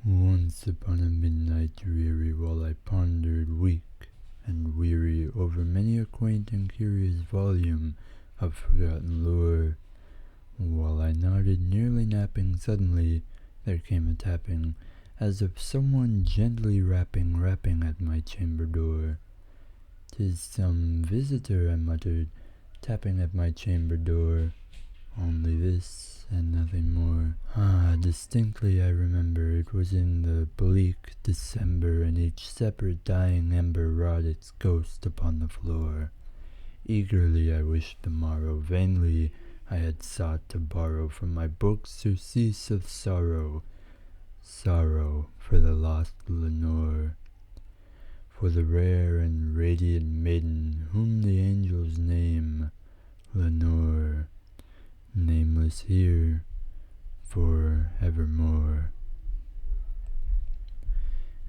Once upon a midnight dreary, while I pondered weak and weary over many a quaint and curious volume of forgotten lore, while I nodded, nearly napping, suddenly there came a tapping, as of someone gently rapping at my chamber door. "'Tis some visitor," I muttered, tapping at my chamber door. Only this, and nothing more. Distinctly I remember it was in the bleak December, and each separate dying ember wrought its ghost upon the floor. Eagerly I wished the morrow, vainly I had sought to borrow from my books surcease of sorrow, sorrow for the lost Lenore, for the rare and radiant maiden whom the angels name Lenore, nameless here for evermore.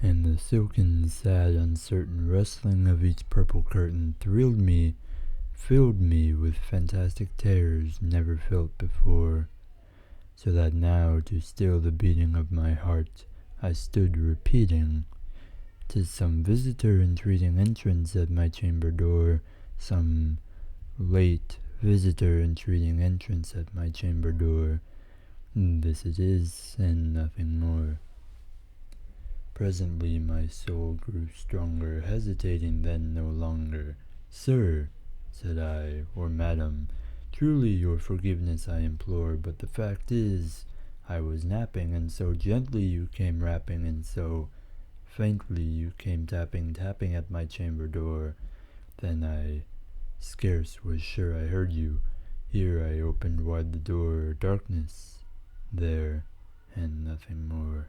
And the silken, sad, uncertain rustling of each purple curtain thrilled me, filled me with fantastic terrors never felt before, so that now, to still the beating of my heart, I stood repeating, "'Tis some visitor entreating entrance at my chamber door, some late visitor entreating entrance at my chamber door. This it is, and nothing more." Presently my soul grew stronger, hesitating then no longer. "Sir," said I, "or madam, truly your forgiveness I implore, but the fact is, I was napping, and so gently you came rapping, and so faintly you came tapping at my chamber door. Then I scarce was sure I heard you. Here I opened wide the door. Darkness, there, and nothing more."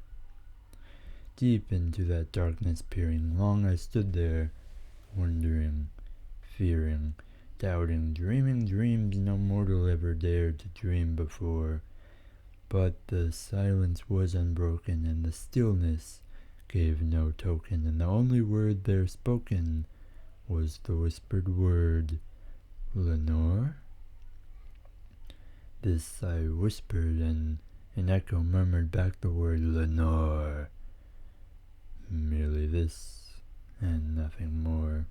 Deep into that darkness peering, long I stood there, wondering, fearing, doubting, dreaming dreams no mortal ever dared to dream before. But the silence was unbroken, and the stillness gave no token, and the only word there spoken was the whispered word, "Lenore?" This I whispered, and an echo murmured back the word, "Lenore." Merely this, and nothing more.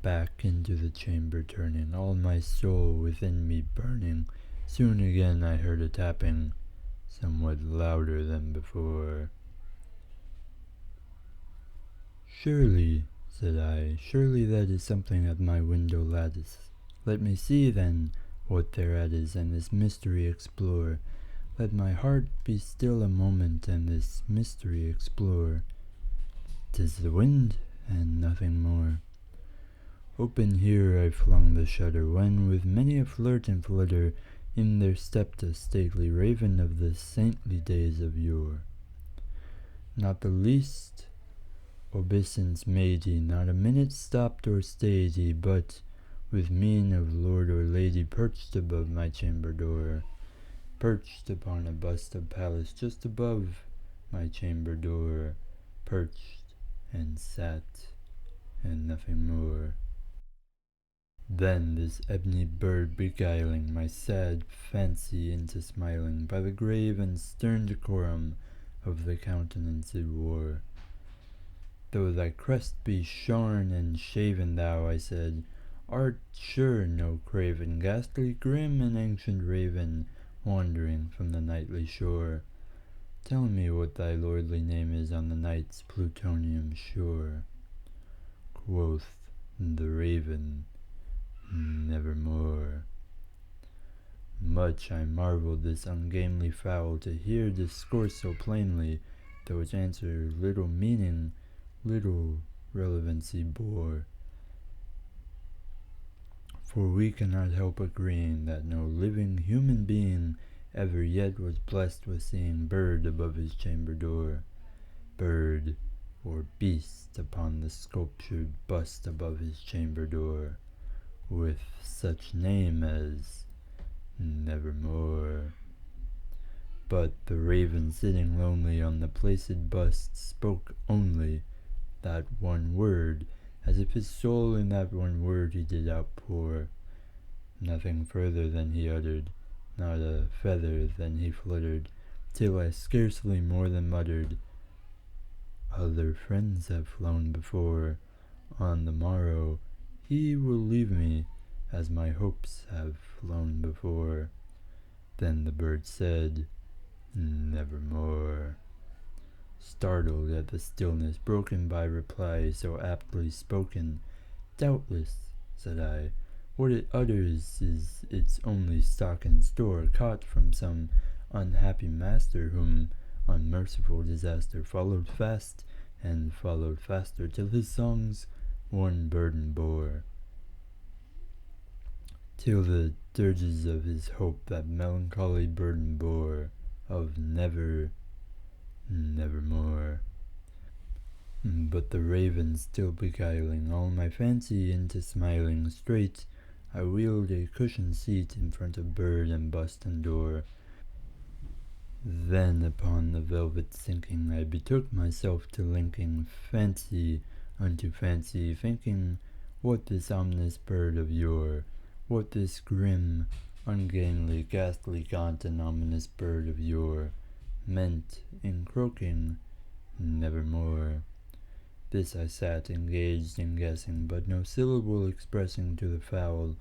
Back into the chamber turning, all my soul within me burning, soon again I heard a tapping, somewhat louder than before. "Surely," said I, "surely that is something at my window lattice. Let me see, then, what thereat is, and this mystery explore. Let my heart be still a moment, and this mystery explore. 'Tis the wind, and nothing more." Open here I flung the shutter, when with many a flirt and flutter in there stepped a stately raven of the saintly days of yore. Not the least obeisance made he, not a minute stopped or stayed he, but with mien of lord or lady perched above my chamber door, perched upon a bust of Pallas just above my chamber door, perched and sat, and nothing more. Then this ebony bird beguiling my sad fancy into smiling by the grave and stern decorum of the countenance it wore. "Though thy crest be shorn and shaven, thou," I said, "art sure no craven, ghastly, grim, and ancient raven, wandering from the nightly shore. Tell me what thy lordly name is on the night's Plutonian shore." Quoth the raven, "Nevermore." Much I marveled this ungainly fowl to hear discourse so plainly, though its answer little meaning, little relevancy bore. For we cannot help agreeing that no living human being ever yet was blessed with seeing bird above his chamber door, bird or beast upon the sculptured bust above his chamber door, with such name as Nevermore. But the raven sitting lonely on the placid bust spoke only that one word, as if his soul in that one word he did outpour. Nothing further than he uttered, not a feather than he fluttered, till I scarcely more than muttered, "Other friends have flown before. On the morrow he will leave me, as my hopes have flown before." Then the bird said, "Nevermore." Startled at the stillness broken by reply so aptly spoken, "Doubtless," said I, "what it utters is its only stock and store, caught from some unhappy master, whom unmerciful disaster followed fast, and followed faster, till his song's one burden bore, till the dirges of his hope that melancholy burden bore, of nevermore." But the raven still beguiling all my fancy into smiling straight, I wheeled a cushioned seat in front of bird and bust and door. Then upon the velvet sinking, I betook myself to linking fancy unto fancy, thinking what this ominous bird of yore, what this grim, ungainly, ghastly, gaunt, and ominous bird of yore meant in croaking nevermore. This I sat engaged in guessing, but no syllable expressing to the fowl,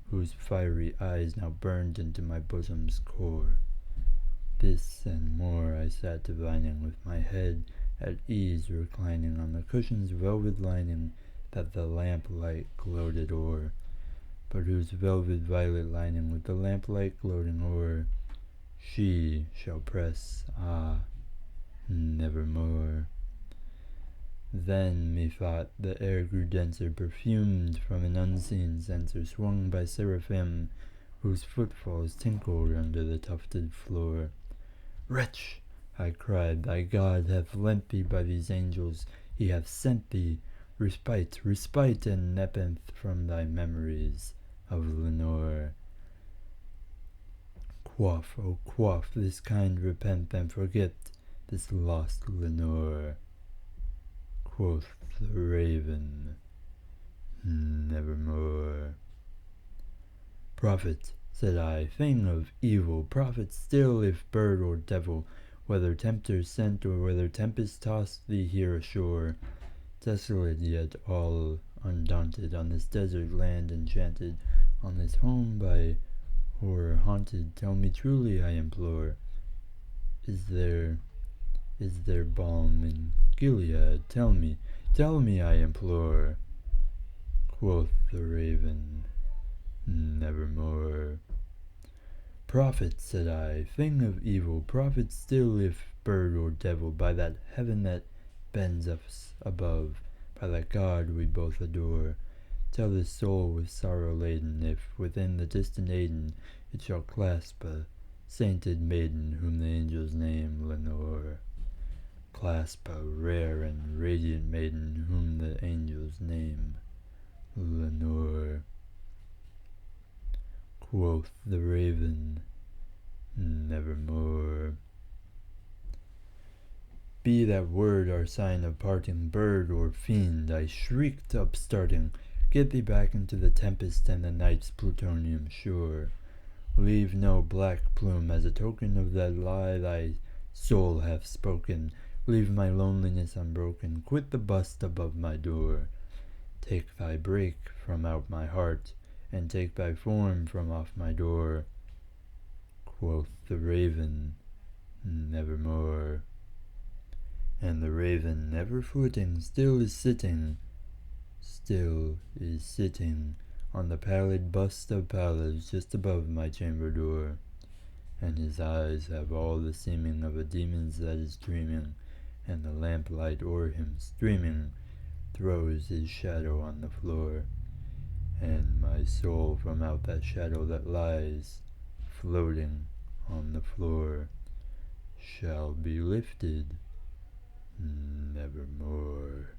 whose fiery eyes now burned into my bosom's core. This and more I sat divining, with my head at ease reclining on the cushion's velvet lining that the lamplight gloated o'er, but whose velvet violet lining with the lamplight gloating o'er she shall press, nevermore. Then, methought, the air grew denser, perfumed from an unseen censer, swung by seraphim, whose footfalls tinkled under the tufted floor. "Wretch," I cried, "thy God hath lent thee by these angels, he hath sent thee respite, respite and nepenthe from thy memories of Lenore. Quaff, oh quaff, this kind repent, and forget this lost Lenore." Quoth the raven, "Nevermore." "Prophet," said I, "thing of evil, prophet still, if bird or devil, whether tempter sent, or whether tempest tossed thee here ashore, desolate yet all undaunted, on this desert land enchanted, on this home by horror haunted, tell me truly, I implore, is there balm in Gilead? Tell me, I implore." Quoth the raven, "Nevermore." "Prophet," said I, "thing of evil, prophet still, if bird or devil, by that heaven that bends us above, by that God we both adore, tell this soul with sorrow laden, if within the distant Aidenn it shall clasp a sainted maiden, whom the angels name Lenore. Clasp a rare and radiant maiden, whom the angels name Lenore." Quoth the raven, "Nevermore." "Be that word our sign of parting, bird or fiend," I shrieked, upstarting, "get thee back into the tempest and the night's plutonium shore. Leave no black plume as a token of that lie thy soul hath spoken. Leave my loneliness unbroken, quit the bust above my door. Take thy break from out my heart, and take thy form from off my door." Quoth the raven, "Nevermore." And the raven, never flitting, still is sitting on the pallid bust of Pallas just above my chamber door, and his eyes have all the seeming of a demon's that is dreaming, and the lamplight o'er him streaming throws his shadow on the floor, and my soul from out that shadow that lies floating on the floor shall be lifted nevermore.